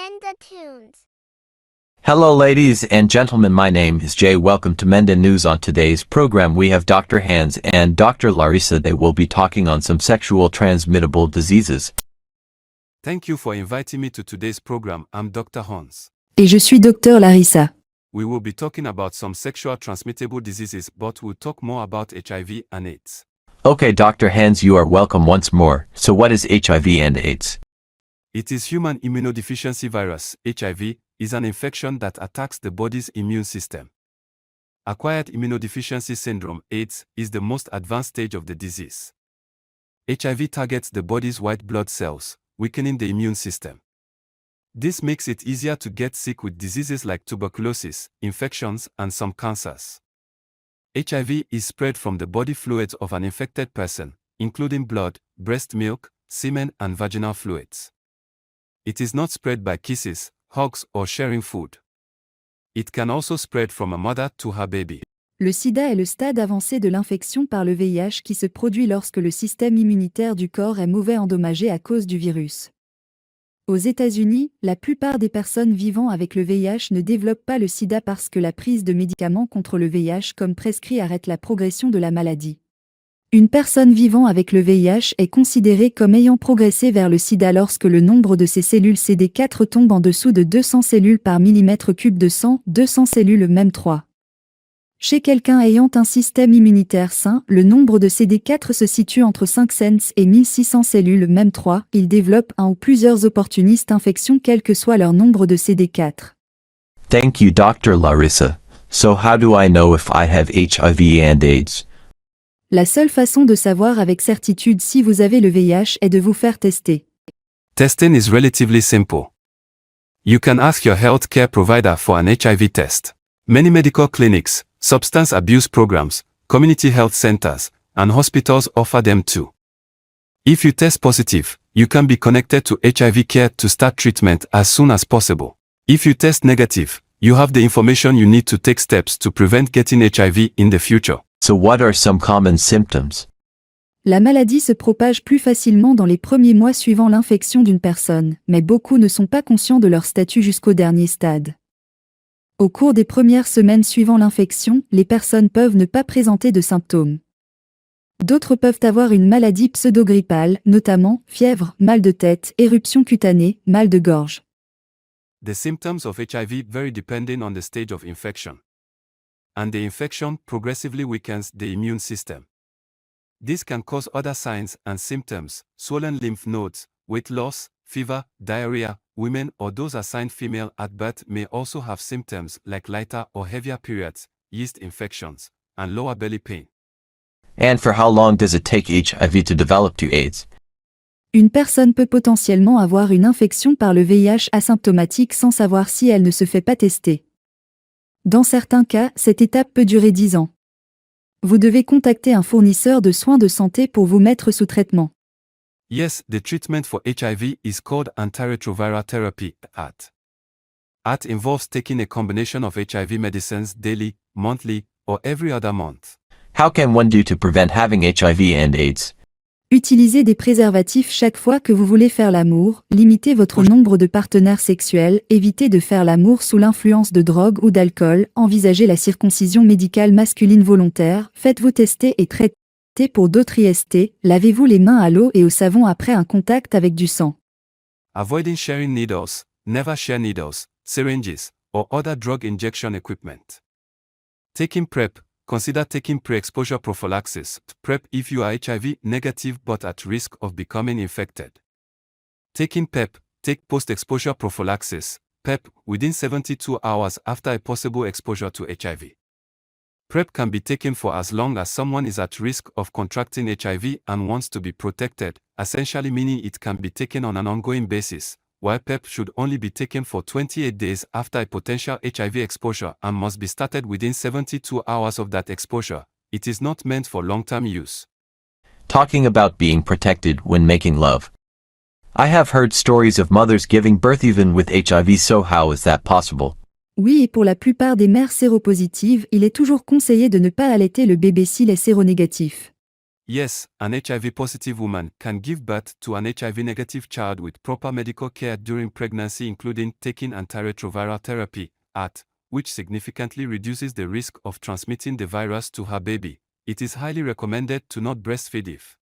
Menda Tunes. Hello ladies and gentlemen, my name is Jay. Welcome to Menda News. On today's program we have Dr. Hans and Dr. Larissa. They will be talking on some sexual transmittable diseases. Thank you for inviting me to today's program. I'm Dr. Hans. Et je suis Dr. Larissa. We will be talking about some sexual transmittable diseases, but we'll talk more about HIV and AIDS. Okay, Dr. Hans, you are welcome once more. So what is HIV and AIDS? It is human immunodeficiency virus. HIV is an infection that attacks the body's immune system. Acquired immunodeficiency syndrome, AIDS, is the most advanced stage of the disease. HIV targets the body's white blood cells, weakening the immune system. This makes it easier to get sick with diseases like tuberculosis, infections, and some cancers. HIV is spread from the body fluids of an infected person, including blood, breast milk, semen, and vaginal fluids. It is not spread by kisses, hugs, or sharing food. It can also spread from a mother to her baby. Le sida est le stade avancé de l'infection par le VIH qui se produit lorsque le système immunitaire du corps est mauvais endommagé à cause du virus. Aux États-Unis, la plupart des personnes vivant avec le VIH ne développent pas le sida parce que la prise de médicaments contre le VIH comme prescrit arrête la progression de la maladie. Une personne vivant avec le VIH est considérée comme ayant progressé vers le sida lorsque le nombre de ses cellules CD4 tombe en dessous de 200 cellules par millimètre cube de sang, 200 cellules même 3. Chez quelqu'un ayant un système immunitaire sain, le nombre de CD4 se situe entre 500 et 1600 cellules même 3. Ils développent un ou plusieurs opportunistes infections quel que soit leur nombre de CD4. Thank you, Dr. Larissa. So how do I know if I have HIV and AIDS? La seule façon de savoir avec certitude si vous avez le VIH est de vous faire tester. Testing is relatively simple. You can ask your healthcare provider for an HIV test. Many medical clinics, substance abuse programs, community health centers, and hospitals offer them too. If you test positive, you can be connected to HIV care to start treatment as soon as possible. If you test negative, you have the information you need to take steps to prevent getting HIV in the future. So what are some common symptoms? La maladie se propage plus facilement dans les premiers mois suivant l'infection d'une personne, mais beaucoup ne sont pas conscients de leur statut jusqu'au dernier stade. Au cours des premières semaines suivant l'infection, les personnes peuvent ne pas présenter de symptômes. D'autres peuvent avoir une maladie pseudo-grippale, notamment fièvre, mal de tête, éruption cutanée, mal de gorge. The symptoms of HIV vary depending on the stage of infection. And the infection progressively weakens the immune system. This can cause other signs and symptoms: swollen lymph nodes, weight loss, fever, diarrhea. Women or those assigned female at birth may also have symptoms like lighter or heavier periods, yeast infections, and lower belly pain. And for how long does it take HIV to develop to AIDS? Une personne peut potentiellement avoir une infection par le VIH asymptomatique sans savoir si elle ne se fait pas tester. Dans certains cas, cette étape peut durer 10 ans. Vous devez contacter un fournisseur de soins de santé pour vous mettre sous traitement. Yes, the treatment for HIV is called antiretroviral therapy, AT. AT involves taking a combination of HIV medicines daily, monthly, or every other month. How can one do to prevent having HIV and AIDS? Utilisez des préservatifs chaque fois que vous voulez faire l'amour, limitez votre nombre de partenaires sexuels, évitez de faire l'amour sous l'influence de drogue ou d'alcool, envisagez la circoncision médicale masculine volontaire, faites-vous tester et traitez pour d'autres IST, lavez-vous les mains à l'eau et au savon après un contact avec du sang. Avoiding sharing needles, never share needles, syringes, or other drug injection equipment. Taking PrEP. Consider taking pre-exposure prophylaxis, PrEP, if you are HIV negative but at risk of becoming infected. Taking PEP. Take post-exposure prophylaxis, PEP, within 72 hours after a possible exposure to HIV. PrEP can be taken for as long as someone is at risk of contracting HIV and wants to be protected, essentially meaning it can be taken on an ongoing basis, while PEP should only be taken for 28 days after a potential HIV exposure and must be started within 72 hours of that exposure. It is not meant for long-term use. Talking about being protected when making love. I have heard stories of mothers giving birth even with HIV, so how is that possible? Oui, et pour la plupart des mères séropositives, il est toujours conseillé de ne pas allaiter le bébé s'il est séronégatif. Yes, an HIV-positive woman can give birth to an HIV-negative child with proper medical care during pregnancy, including taking antiretroviral therapy, ART, which significantly reduces the risk of transmitting the virus to her baby. It is highly recommended to not breastfeed if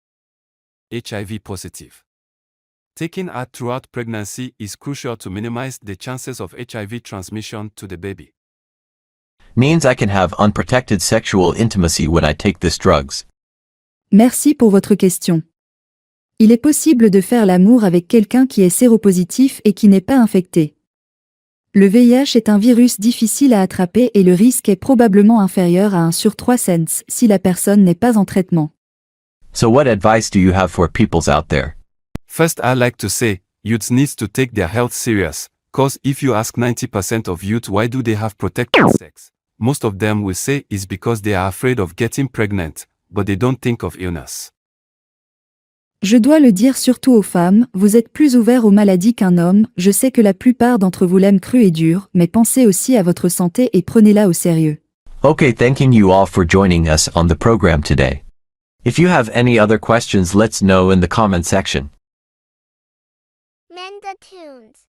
HIV positive. Taking ART throughout pregnancy is crucial to minimize the chances of HIV transmission to the baby. Means I can have unprotected sexual intimacy when I take these drugs. Merci pour votre question. Il est possible de faire l'amour avec quelqu'un qui est séropositif et qui n'est pas infecté. Le VIH est un virus difficile à attraper et le risque est probablement inférieur à 1 sur 3 cents si la personne n'est pas en traitement. So what advice do you have for peoples out there? First, I like to say, youths need to take their health serious, cause if you ask 90% of youth why do they have protected sex, most of them will say it's because they are afraid of getting pregnant, but they don't think of illness. Je dois le dire surtout aux femmes, vous êtes plus ouverts aux maladies qu'un homme, je sais que la plupart d'entre vous l'aiment cru et dur, mais pensez aussi à votre santé et prenez-la au sérieux. Okay, thanking you all for joining us on the program today. If you have any other questions, let's know in the comment section. Mend the tunes.